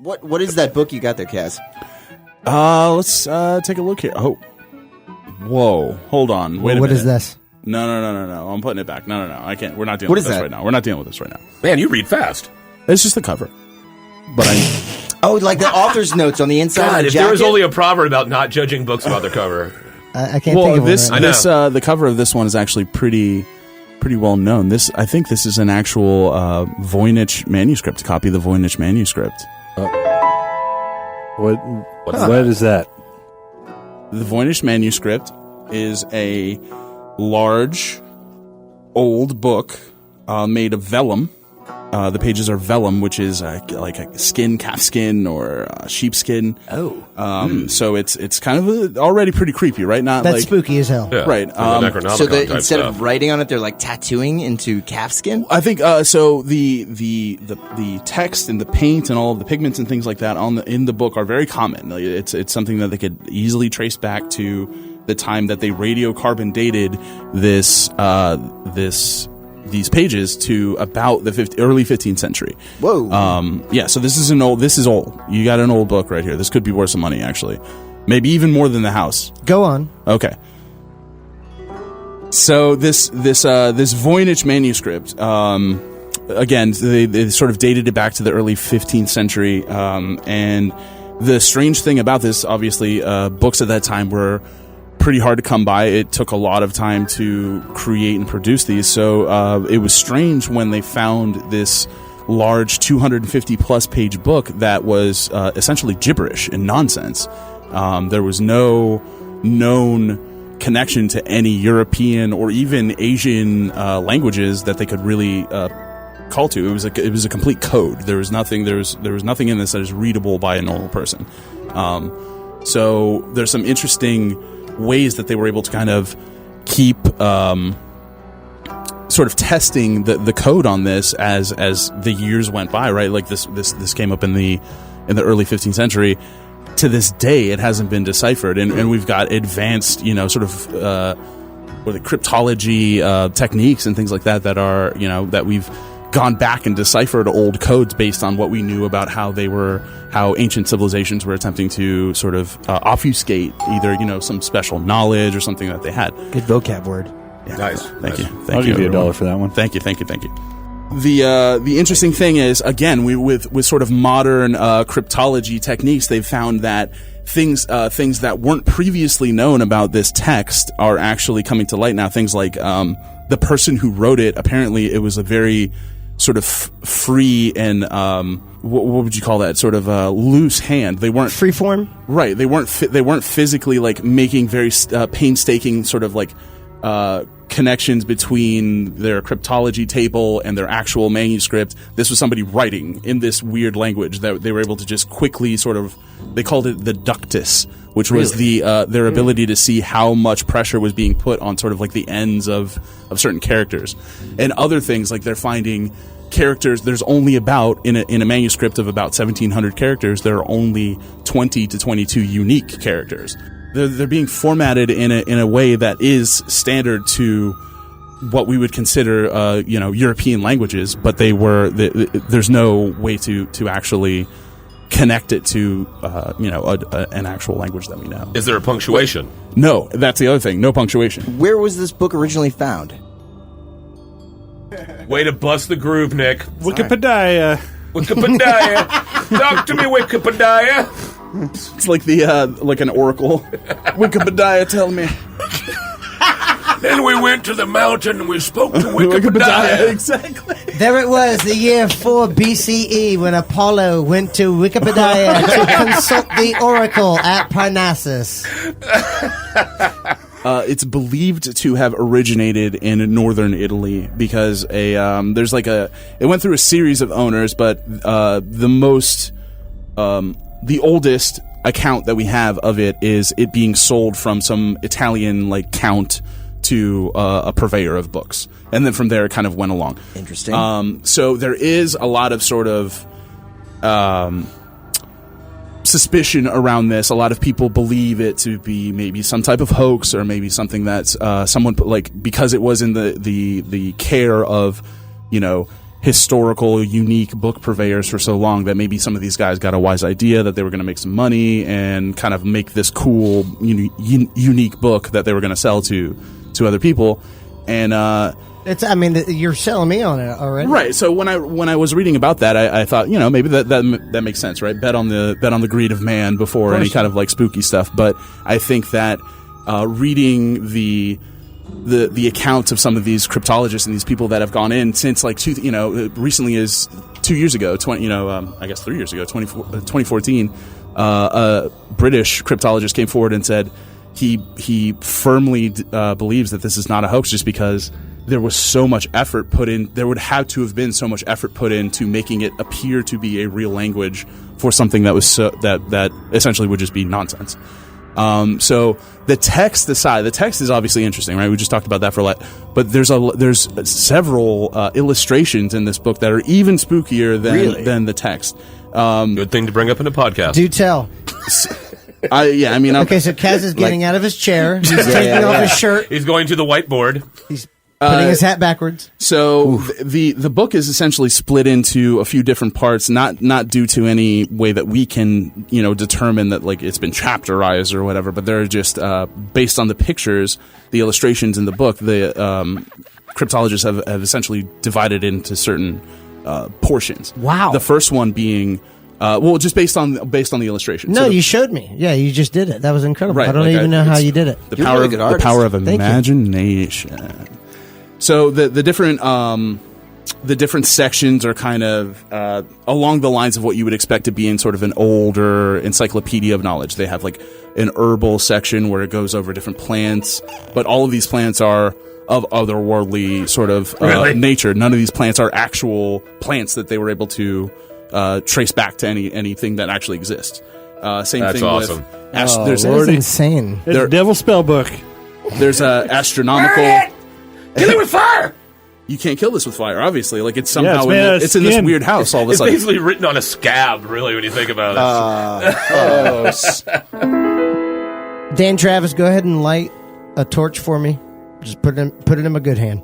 What is that book you got there, Kaz? Let's take a look here. Oh, whoa! Hold on. Wait a minute. What is this? No. I'm putting it back. No. I can't. We're not dealing What with is this that? right now. We're not dealing with this right now. Man, you read fast. It's just the cover. But Oh, like the author's notes on the inside of God, the if jacket? there was only a proverb about not judging books about their cover. I can't think of this one. I Right know. the cover of this one is actually pretty well known. I think this is an actual Voynich manuscript. Copy of the Voynich manuscript. What is that? The Voynich manuscript is a large, old book made of vellum. The pages are vellum, which is like a skin, calf skin, or sheepskin. Oh. So it's kind of already pretty creepy, right? Not That's like spooky as hell. Yeah, Right, like the Necronomicon So type instead stuff. of writing on it, they're like tattooing into calfskin? I think so. The text and the paint and all of the pigments and things like that in the book are very common. It's something that they could easily trace back to the time that they radiocarbon dated these pages to about the early 15th century. Whoa. Yeah. So this is old. You got an old book right here. This could be worth some money, actually. Maybe even more than the house. Go on. Okay. So this Voynich manuscript, again, they sort of dated it back to the early 15th century, and the strange thing about this, obviously, books at that time were pretty hard to come by. It took a lot of time to create and produce these, so it was strange when they found this large 250 plus page book that was essentially gibberish and nonsense. There was no known connection to any European or even Asian languages that they could really call to. It was a complete code. There was nothing in this that is readable by a normal person. So there's some interesting ways that they were able to kind of keep sort of testing the code on this as the years went by, right? Like this came up in the early 15th century. To this day, it hasn't been deciphered, and we've got advanced, sort of cryptology techniques and things like that are, that we've gone back and deciphered old codes based on what we knew about how ancient civilizations were attempting to sort of obfuscate either, some special knowledge or something that they had. Good vocab word. Yeah. Nice. Thank you. I'll give you $1 for that one. Thank you. The interesting thing is, again, with sort of modern cryptology techniques, they've found that things that weren't previously known about this text are actually coming to light now. Things like the person who wrote it, apparently it was a very sort of free and what would you call that? Sort of loose hand. They weren't Freeform? Right. They weren't physically like making very painstaking sort of like connections between their cryptology table and their actual manuscript. This was somebody writing in this weird language that they were able to just quickly sort of, they called it the ductus, which was their ability to see how much pressure was being put on sort of like the ends of certain characters. And other things, like they're finding characters, there's only about, in a manuscript of about 1,700 characters, there are only 20 to 22 unique characters. They're being formatted in a way that is standard to what we would consider, European languages, but there's no way to actually connect it to, an actual language that we know. Is there a punctuation? No, that's the other thing. No punctuation. Where was this book originally found? Way to bust the groove, Nick. Wikipedia. Wikipedia. Talk to me, Wikipedia. It's like like an oracle. Wikipedia, tell me. Then we went to the mountain and we spoke to Wikipedia. Exactly. There it was, the year 4 BCE, when Apollo went to Wikipedia to consult the oracle at Parnassus. It's believed to have originated in northern Italy because it went through a series of owners, but the oldest account that we have of it is it being sold from some Italian count to a purveyor of books, and then from there it kind of went along. Interesting. So there is a lot of sort of suspicion around this. A lot of people believe it to be maybe some type of hoax, or maybe something that's someone put, because it was in the care of historical, unique book purveyors for so long that maybe some of these guys got a wise idea that they were going to make some money and kind of make this cool, unique book that they were going to sell to other people. And you're selling me on it already, right? So when I was reading about that, I thought, maybe that makes sense, right? Bet on the greed of man before any kind of like spooky stuff. But I think that reading the accounts of some of these cryptologists and these people that have gone in since recently is 2 years ago, 3 years ago, 2014, a British cryptologist came forward and said he firmly believes that this is not a hoax, just because there was so much effort put in. There would have to have been so much effort put into making it appear to be a real language for something that was that essentially would just be nonsense. So the text aside, the text is obviously interesting, right? We just talked about that for a lot, but there's several illustrations in this book that are even spookier than the text. Good thing to bring up in a podcast. Do tell. Okay, so Kaz is getting out of his chair. He's taking off his shirt. He's going to the whiteboard. He's putting his hat backwards. So the book is essentially split into a few different parts, not due to any way that we can determine that like it's been chapterized or whatever, but they're just based on the pictures, the illustrations in the book. The cryptologists have essentially divided into certain portions. Wow. The first one being just based on the illustration. No, so you showed me. Yeah, you just did it. That was incredible. Right, I don't even know how you did it. The power of imagination. So the different sections are kind of along the lines of what you would expect to be in sort of an older encyclopedia of knowledge. They have like an herbal section where it goes over different plants, but all of these plants are of otherworldly sort of nature. None of these plants are actual plants that they were able to trace back to anything that actually exists. Same That's thing awesome. with That's insane. It's a devil spell book. There's astronomical. Kill it with fire! You can't kill this with fire, obviously. Like it's somehow it's in this weird house all of a It's sudden. basically written on a scab, really, when you think about it. Dan Travis, go ahead and light a torch for me. Just put it in my good hand.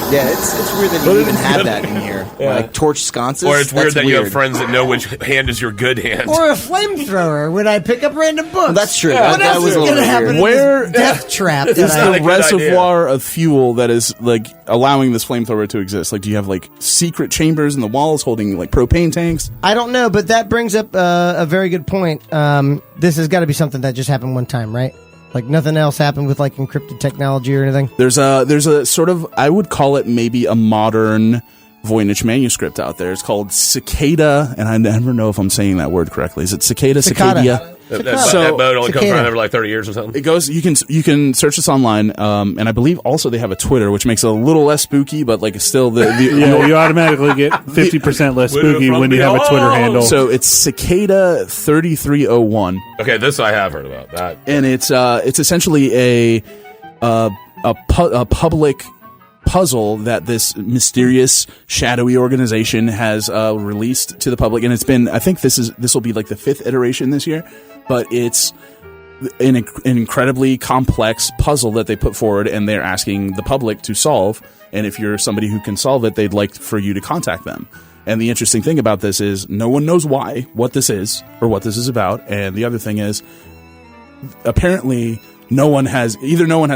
Yeah, it's weird that you even have that in here. Like torch sconces. Or it's weird That's that you have friends that know which hand is your good hand. Or a flamethrower when I pick up random books. Well, that's true. What That else was is a going to little happen weird. in this death trap? Is that not a the good reservoir of fuel that is like allowing this flamethrower to exist? Like, do you have like secret chambers in the walls holding like propane tanks? I don't know, but that brings up a very good point. This has got to be something that just happened one time, right? Like nothing else happened with like encrypted technology or anything. There's a sort of, I would call it maybe a modern Voynich Manuscript out there. It's called Cicada, and I never know if I'm saying that word correctly. Is it Cicada? Cicada. That So- boat only comes Cicada. around every like 30 years or something. It goes. You can search this online, and I believe also they have a Twitter, which makes it a little less spooky, but like it's still the You automatically get 50% less spooky when you have a Twitter handle. So it's Cicada 3301, Okay, this I have heard about that. and it's essentially a public puzzle that this mysterious shadowy organization has released to the public, and it's been, I think this will be like the 5th iteration this year, but it's an incredibly complex puzzle that they put forward, and they're asking the public to solve. And if you're somebody who can solve it, they'd like for you to contact them. And the interesting thing about this is no one knows what this is or what this is about. And the other thing is, apparently no one has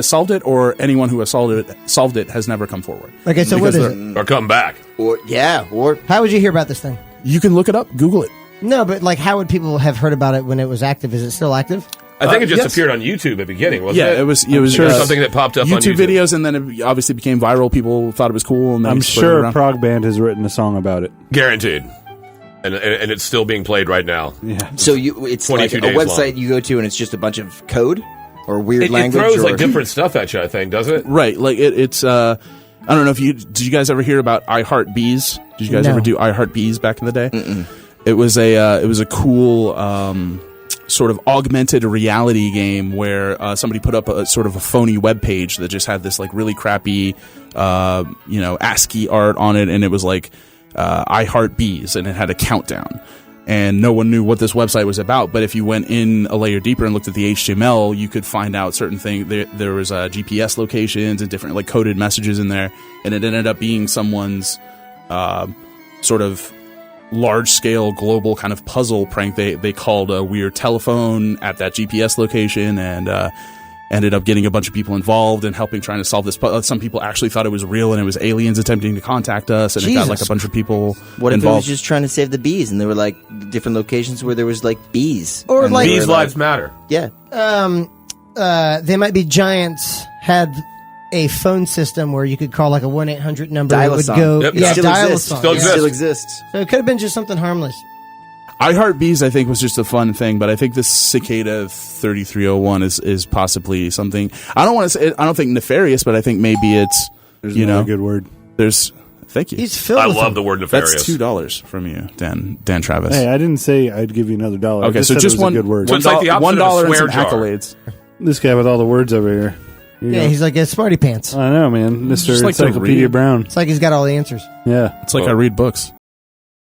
solved it, or anyone who has solved it has never come forward. Okay, so what is it? Or come back. Or How would you hear about this thing? You can look it up, Google it. No, but like, how would people have heard about it when it was active? Is it still active? I think it just yes. appeared on YouTube at the beginning, wasn't it? It was something that popped up on YouTube YouTube. videos, and then it obviously became viral. People thought it was cool, and then I'm spread it sure around. Prog Band has written a song about it. Guaranteed. And it's still being played right now. Yeah. so it's like 22 a days website long. you go to, and it's just a bunch of code or weird It language. throws or, like different stuff at you, I think, doesn't it? Right, like it's. I don't know if did you guys ever hear about I Heart Bees? Did you guys No. ever do I Heart Bees back in the day? Mm-mm. It was a cool sort of augmented reality game where somebody put up a sort of a phony web page that just had this like really crappy ASCII art on it, and it was like I Heart Bees, and it had a countdown. and no one knew what this website was about. But if you went in a layer deeper and looked at the HTML, you could find out certain things. There was GPS locations and different like coded messages in there, and it ended up being someone's sort of large-scale global kind of puzzle prank. They called a weird telephone at that GPS location and ended up getting a bunch of people involved and helping trying to solve this puzzle. Some people actually thought it was real and it was aliens attempting to contact us, and it got like a bunch of people What if involved. it was just trying to save the bees and there were like different locations where there was like bees? Or And like- they were Bees' lives matter. Yeah. They might be giants had a phone system where you could call like a 1-800 number. It would Dial-a-song. go, Yep. yeah, Still exists. dial-a-song. Still yeah. exists. Still exists. So it could have been just something harmless. I Heart Bees, I think, was just a fun thing, but I think this Cicada 3301 is possibly something. I don't want to say. I don't think nefarious, but I think maybe it's There's you another know good word. There's. Thank you. He's filled I with love them. the word nefarious. That's $2 from you, Dan Travis. Hey, I didn't say I'd give you another $1. Okay, I so said just it was one a good word. So it's like the opposite of a $1 and some swear jar. accolades. This guy with all the words over here. You Yeah, know. he's like a smarty pants. I know, man. Mr. Just like to Encyclopedia read. Brown. It's like he's got all the answers. Yeah. It's like I read books.